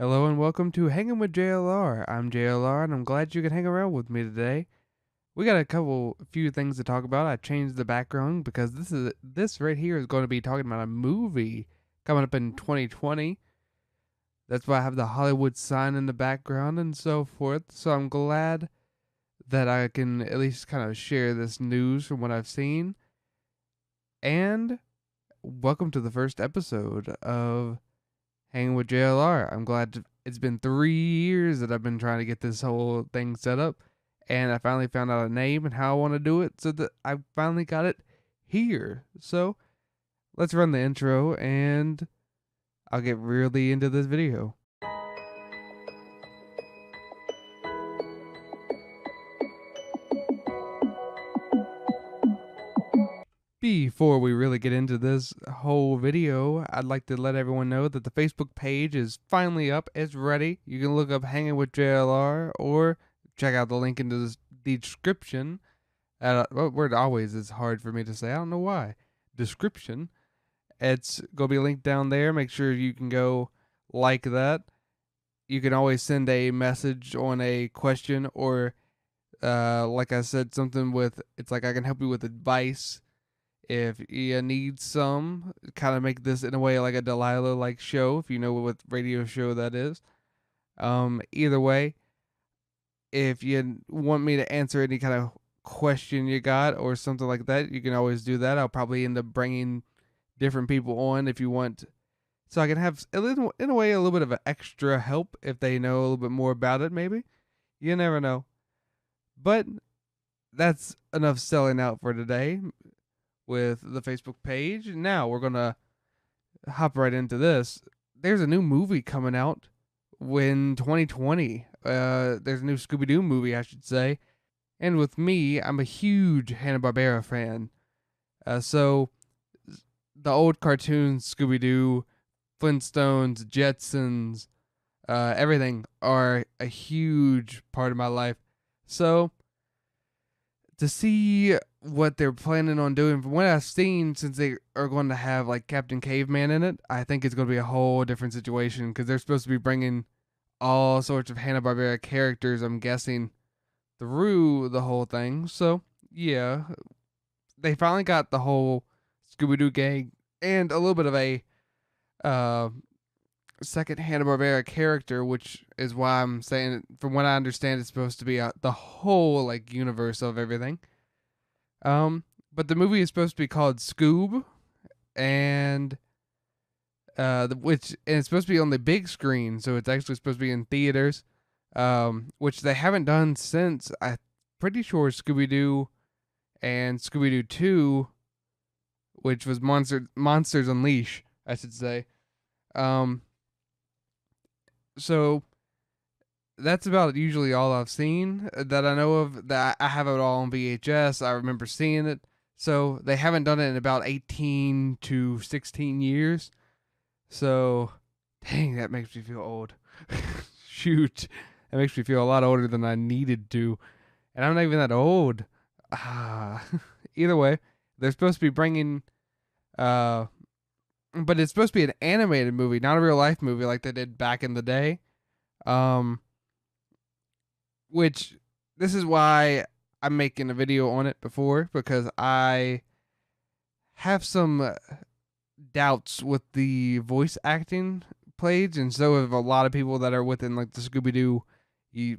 Hello and welcome to Hanging with JLR. I'm JLR and I'm glad you can hang around with me today. We got few things to talk about. I changed the background because this right here is going to be talking about a movie coming up in 2020. That's why I have the Hollywood sign in the background and so forth. So I'm glad that I can at least kind of share this news from what I've seen. And welcome to the first episode of Hanging with JLR. I'm glad it's been 3 years that I've been trying to get this whole thing set up, and I finally found out a name and how I want to do it, so that I finally got it here. So let's run the intro, and I'll get really into this video. Before we really get into this whole video, I'd like to let everyone know that the Facebook page is finally up. It's ready. You can look up Hanging with JLR or check out the link into the description. What word always is hard for me to say. I don't know why. Description. It's going to be linked down there. Make sure you can go like that. You can always send a message on a question or, like I said, something with, it's like I can help you with advice if you need some. Kind of make this in a way like a Delilah like show, if you know what radio show that is. Either way, if you want me to answer any kind of question you got or something like that, you can always do that. I'll probably end up bringing different people on if you want, so I can have in a way a little bit of an extra help if they know a little bit more about it. Maybe, you never know. But that's enough selling out for today with the Facebook page. Now we're gonna hop right into this. There's a new movie coming out in 2020. There's a new Scooby Doo movie, I should say. And with me, I'm a huge Hanna-Barbera fan. So the old cartoons, Scooby Doo, Flintstones, Jetsons, everything are a huge part of my life. So to see what they're planning on doing, from what I've seen, since they are going to have like Captain Caveman in it, I think it's going to be a whole different situation because they're supposed to be bringing all sorts of Hanna-Barbera characters, I'm guessing, through the whole thing. So, yeah, they finally got the whole Scooby Doo gang and a little bit of a uh, second Hanna-Barbera character, which is why I'm saying, from what I understand, it's supposed to be the whole like universe of everything. But the movie is supposed to be called Scoob, and and it's supposed to be on the big screen, so it's actually supposed to be in theaters, which they haven't done since, I'm pretty sure, Scooby Doo and Scooby Doo 2, which was Monsters Unleash, I should say. Um, so that's about usually all I've seen that I know of. That I have it all on VHS. I remember seeing it. So they haven't done it in about 18 to 16 years. So, dang, that makes me feel old. Shoot, that makes me feel a lot older than I needed to, and I'm not even that old. Either way, they're supposed to be bringing, uh, but it's supposed to be an animated movie, not a real life movie like they did back in the day. Um, which this is why I'm making a video on it before, because I have some doubts with the voice acting played, and so have a lot of people that are within like the Scooby Doo,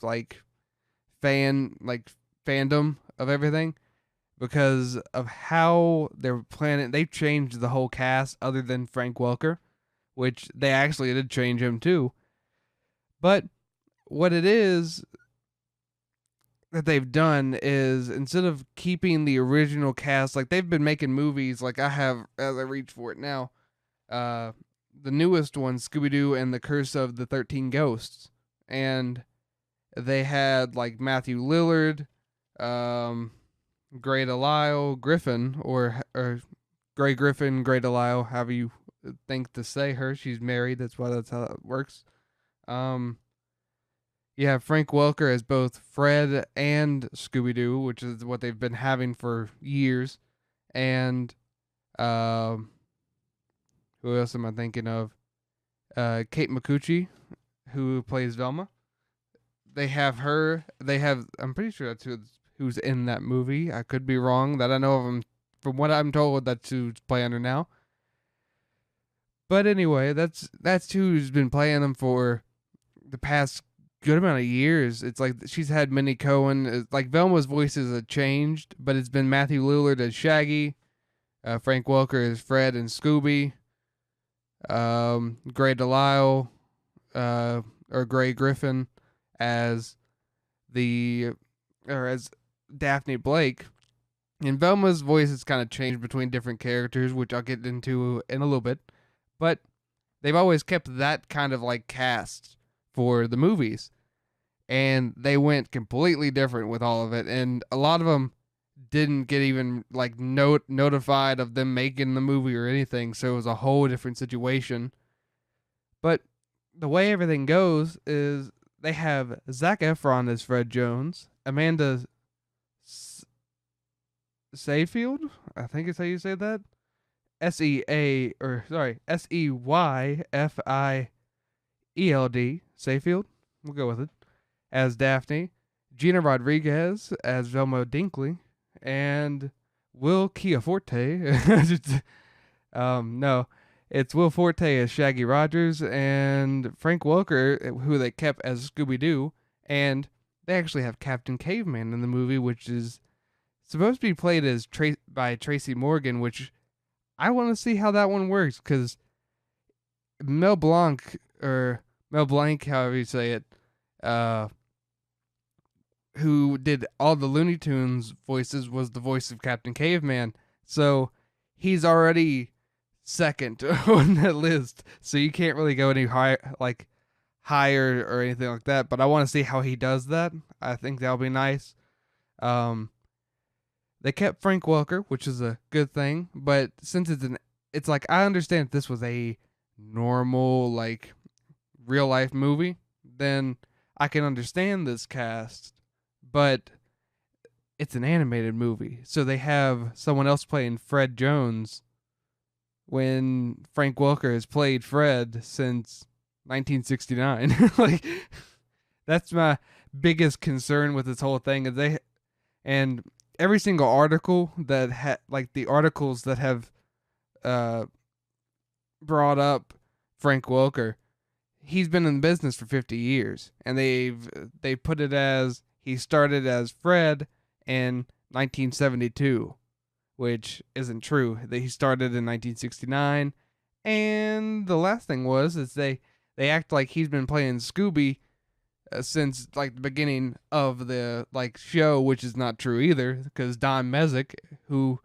like fandom of everything, because of how they're planning. They've changed the whole cast other than Frank Welker, which they actually did change him too. But what it is that they've done is, instead of keeping the original cast, like they've been making movies, like I have as I reach for it now, the newest one, Scooby Doo and the Curse of the 13 Ghosts, and they had like Matthew Lillard, Grey Delisle Griffin, or Grey Griffin, Grey Delisle, however you think to say her. She's married, that's how it works. You have Frank Welker as both Fred and Scooby Doo, which is what they've been having for years. And who else am I thinking of? Kate Micucci, who plays Velma. They have her. They have. I'm pretty sure that's who's in that movie. I could be wrong. That I know of him. From what I'm told, that's who's playing her now. But anyway, that's who's been playing them for the past good amount of years. It's like she's had Minnie Cohen. Like Velma's voices have changed, but it's been Matthew Lillard as Shaggy, Frank Welker as Fred and Scooby, Gray Delisle, or Gray Griffin as as Daphne Blake. And Velma's voice has kind of changed between different characters, which I'll get into in a little bit. But they've always kept that kind of like cast for the movies. And they went completely different with all of it. And a lot of them didn't get even like notified of them making the movie or anything. So it was a whole different situation. But the way everything goes is they have Zac Efron as Fred Jones, Amanda Seyfield, I think it's how you say that. Seyfield, Seyfield, we'll go with it, as Daphne, Gina Rodriguez as Velma Dinkley, and Will Chiaforte. No, it's Will Forte as Shaggy Rogers and Frank Welker, who they kept as Scooby Doo, and they actually have Captain Caveman in the movie, which is supposed to be played as by Tracy Morgan, which I want to see how that one works, because Mel Blanc, however you say it, who did all the Looney Tunes voices, was the voice of Captain Caveman. So he's already second on that list. So you can't really go any higher or anything like that. But I want to see how he does that. I think that'll be nice. They kept Frank Welker, which is a good thing. But since it's like, I understand if this was a normal, like, real life movie, then I can understand this cast. But it's an animated movie, so they have someone else playing Fred Jones when Frank Welker has played Fred since 1969. Like, that's my biggest concern with this whole thing. Is and every single article that the articles that have brought up Frank Welker, he's been in business for 50 years, and they put it as he started as Fred in 1972, which isn't true. He started in 1969, and the last thing is they act like he's been playing Scooby since like the beginning of the like show, which is not true either, because Don Messick, who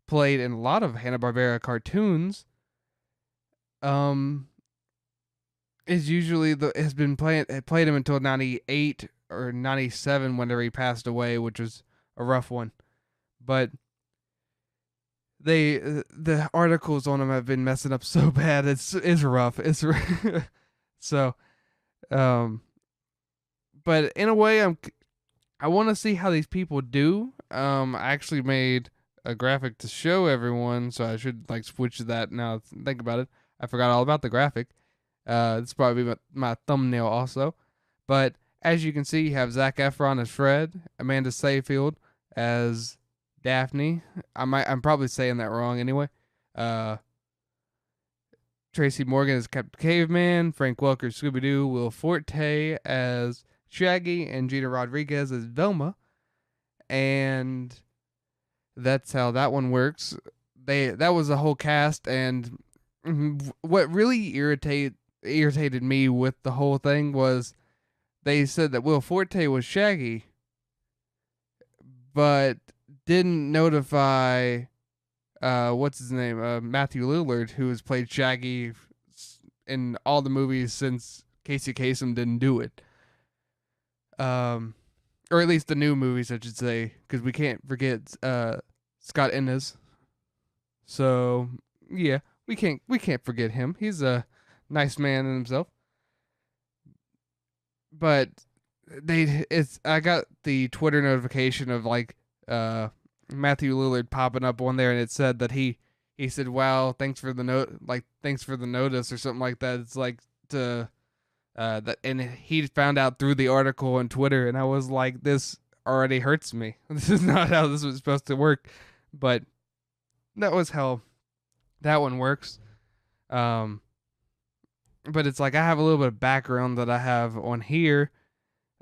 played in a lot of Hanna-Barbera cartoons, is usually played him until 98 or 97 whenever he passed away, which was a rough one. But the articles on him have been messing up so bad. It's rough. It's so but in a way I want to see how these people do. I actually made a graphic to show everyone, so I should like switch to that now. Think about it. I forgot all about the graphic. This probably my thumbnail also. But as you can see, you have Zac Efron as Fred, Amanda Seyfield as Daphne. I'm probably saying that wrong anyway. Tracy Morgan as Captain Caveman, Frank Welker as Scooby Doo, Will Forte as Shaggy, and Gina Rodriguez as Velma. And that's how that one works. That was the whole cast, and what really irritated me with the whole thing was they said that Will Forte was Shaggy, but didn't notify what's his name, Matthew Lillard, who has played Shaggy in all the movies since Casey Kasem didn't do it. Or at least the new movies, I should say, because we can't forget Scott Innes. So yeah, we can't forget him. He's a nice man in himself. But I got the Twitter notification of like Matthew Lillard popping up on there, and it said that he said, "Wow, thanks for the notice" or something like that. It's like to And he found out through the article on Twitter, and I was like, this already hurts me. This is not how this was supposed to work, but that was how that one works. Um, but it's like I have a little bit of background that I have on here.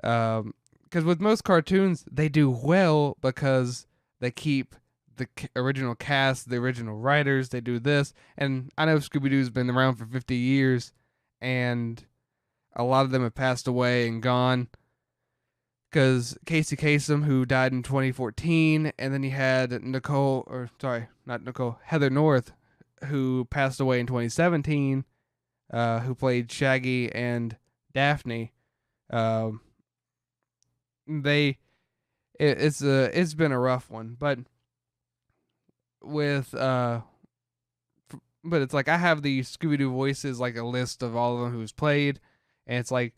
Because with most cartoons, they do well because they keep the original cast, the original writers. They do this, and I know Scooby Doo's been around for 50 years, and a lot of them have passed away and gone. Because Casey Kasem, who died in 2014, and then you had Heather North, who passed away in 2017, who played Shaggy and Daphne. Um, it's been a rough one, but with but it's like I have the Scooby Doo voices, like a list of all of them who's played, and it's like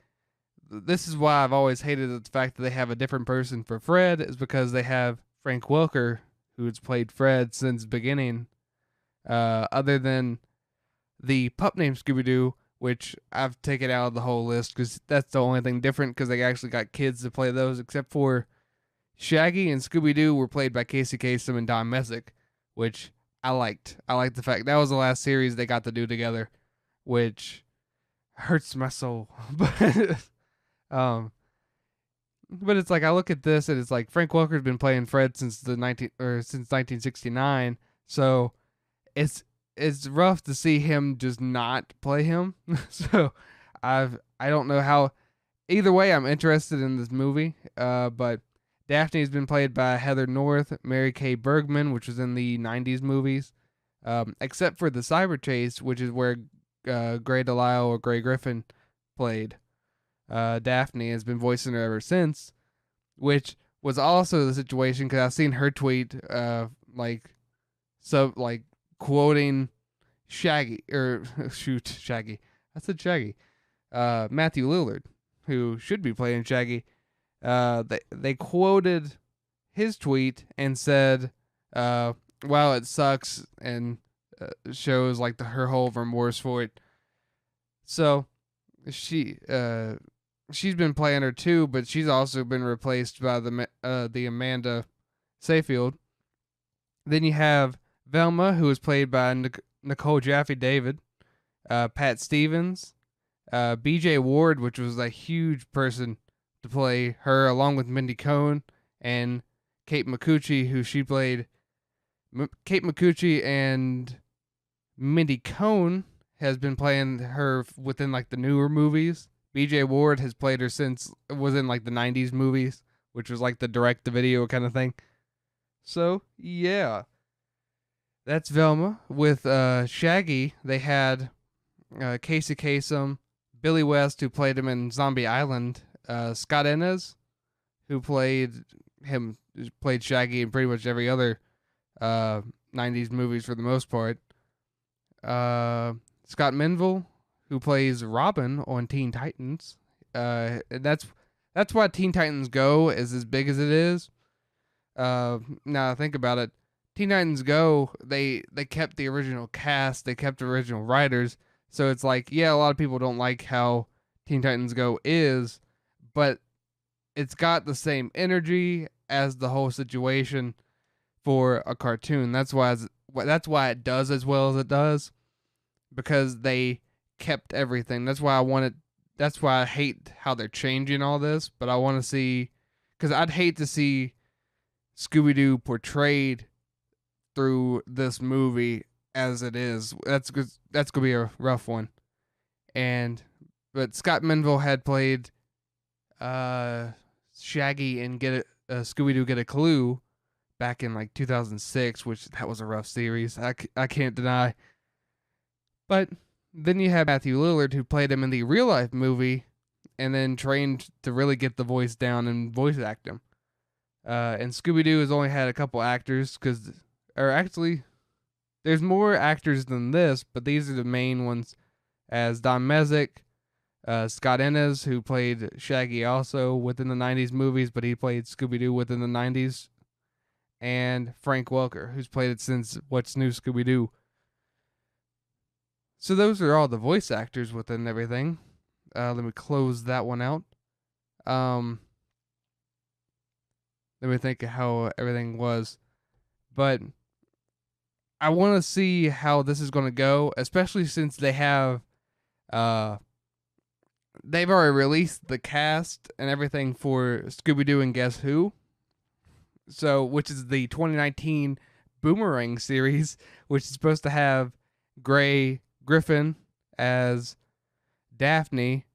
this is why I've always hated the fact that they have a different person for Fred, is because they have Frank Welker, who's played Fred since the beginning. Other than the pup named Scooby Doo, which I've taken out of the whole list because that's the only thing different, because they actually got kids to play those, except for Shaggy and Scooby Doo were played by Casey Kasem and Don Messick, which I liked. I liked the fact that was the last series they got to do together, which hurts my soul. um, but it's like I look at this and it's like Frank Welker's been playing Fred since 1969, so it's rough to see him just not play him. So I don't know how. Either way, I'm interested in this movie. But Daphne's been played by Heather North, Mary Kay Bergman, which was in the '90s movies, except for the Cyber Chase, which is where Gray Delisle or Gray Griffin played. Daphne has been voicing her ever since, which was also the situation because I've seen her tweet, like quoting Shaggy Shaggy. I said Shaggy. Matthew Lillard, who should be playing Shaggy. They quoted his tweet and said, "Wow, it sucks," and shows like her whole remorse for it. So she's been playing her too, but she's also been replaced by the Amanda Seyfield. Then you have Velma, who was played by Nicole Jaffe David, Pat Stevens, B.J. Ward, which was a huge person to play her, along with Mindy Cohn and Kate Micucci, who she played. Kate Micucci and Mindy Cohn has been playing her within like the newer movies. B.J. Ward has played her since it was in like the '90s movies, which was like the direct-to-video kind of thing. So yeah. That's Velma. With Shaggy, they had Casey Kasem, Billy West, who played him in Zombie Island, Scott Innes, who played Shaggy in pretty much every other 90s movies for the most part. Scott Menville, who plays Robin on Teen Titans. That's why Teen Titans Go is as big as it is. Now think about it. Teen Titans Go, they kept the original cast, they kept the original writers, so it's like, yeah, a lot of people don't like how Teen Titans Go is, but it's got the same energy as the whole situation for a cartoon. That's why it does as well as it does, because they kept everything. That's why I hate how they're changing all this, but I want to see, because I'd hate to see Scooby-Doo portrayed through this movie as it is. That's gonna be a rough one. But Scott Menville had played Shaggy and Scooby-Doo Get a Clue back in like 2006, which that was a rough series. I can't deny. But then you have Matthew Lillard, who played him in the real life movie, and then trained to really get the voice down and voice act him. And Scooby-Doo has only had a couple actors, actually, there's more actors than this, but these are the main ones, as Don Messick, Scott Innes, who played Shaggy also within the 90s movies, but he played Scooby-Doo within the 90s, and Frank Welker, who's played it since What's New Scooby-Doo. So those are all the voice actors within everything. Let me close that one out. Um, Let me think of how everything was. But I want to see how this is going to go, especially since uh they've already released the cast and everything for Scooby Doo and Guess Who. So, which is the 2019 Boomerang series, which is supposed to have Gray Griffin as Daphne,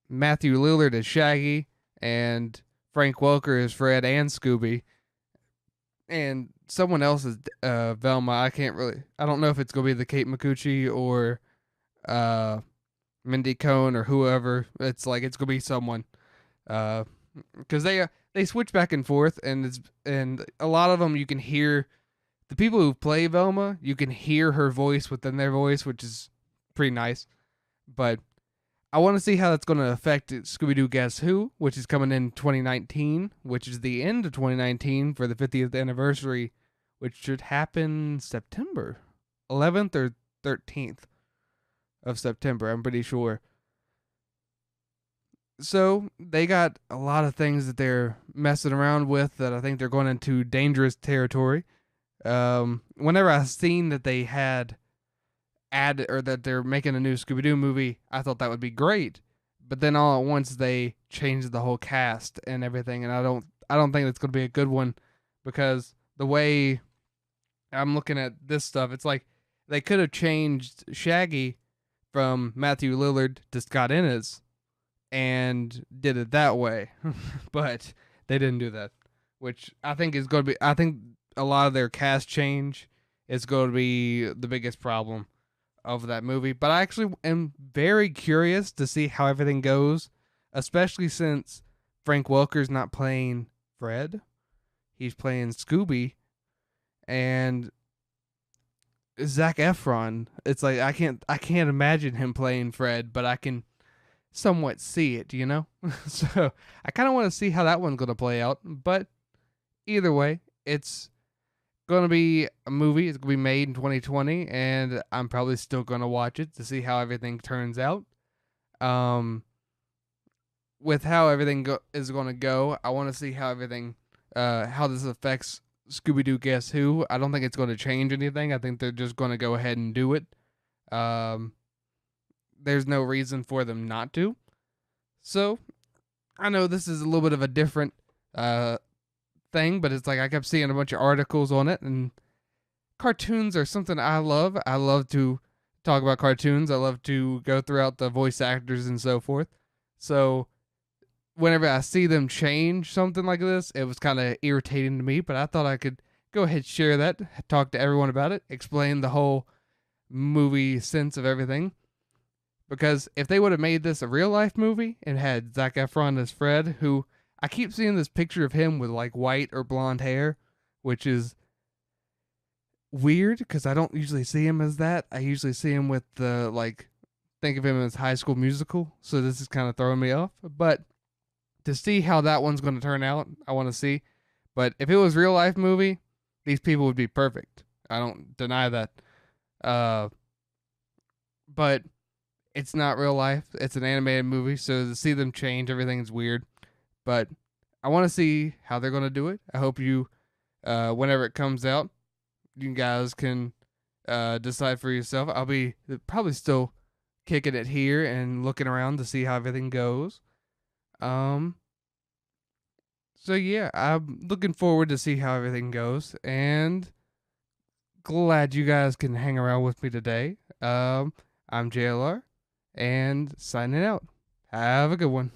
Matthew Lillard as Shaggy, and Frank Welker as Fred and Scooby, and someone else is Velma. I don't know if it's gonna be the Kate Micucci or uh, Mindy Cohn or whoever. It's gonna be someone, because they switch back and forth, and a lot of them you can hear the people who play Velma. You can hear her voice within their voice, which is pretty nice. But I want to see how that's going to affect Scooby Doo Guess Who, which is coming in 2019, which is the end of 2019 for the 50th anniversary, which should happen September 11th or 13th of September, I'm pretty sure. So they got a lot of things that they're messing around with that I think they're going into dangerous territory. Whenever I seen that they had or that they're making a new Scooby Doo movie, I thought that would be great. But then all at once they changed the whole cast and everything, and I don't think it's going to be a good one, because the way I'm looking at this stuff, it's like they could have changed Shaggy from Matthew Lillard to Scott Innes and did it that way, but they didn't do that, which I think is going to be. I think a lot of their cast change is going to be the biggest problem of that movie. But I actually am very curious to see how everything goes, especially since Frank Welker's not playing Fred. He's playing Scooby, and Zac Efron. It's like I can't imagine him playing Fred, but I can somewhat see it, you know? So I kind of want to see how that one's going to play out. But either way, it's going to be a movie. It's going to be made in 2020, and I'm probably still going to watch it to see how everything turns out. With how everything is going to go, I want to see how how this affects Scooby Doo Guess Who. I don't think it's going to change anything. I think they're just going to go ahead and do it. There's no reason for them not to. So I know this is a little bit of a different thing, but it's like I kept seeing a bunch of articles on it, and cartoons are something I love. I love to talk about cartoons. I love to go throughout the voice actors and so forth. So whenever I see them change something like this, it was kind of irritating to me, but I thought I could go ahead and share that, talk to everyone about it, explain the whole movie sense of everything. Because if they would have made this a real life movie and had Zac Efron as Fred, who I keep seeing this picture of him with like white or blonde hair, which is weird because I don't usually see him as that. I usually see him with the think of him as High School Musical. So this is kind of throwing me off. But to see how that one's going to turn out, I want to see. But if it was a real life movie, these people would be perfect. I don't deny that. But it's not real life. It's an animated movie, so to see them change everything is weird. But I want to see how they're going to do it. I hope you, whenever it comes out, you guys can decide for yourself. I'll be probably still kicking it here and looking around to see how everything goes. So yeah, I'm looking forward to see how everything goes, and glad you guys can hang around with me today. I'm JLR, and signing out. Have a good one.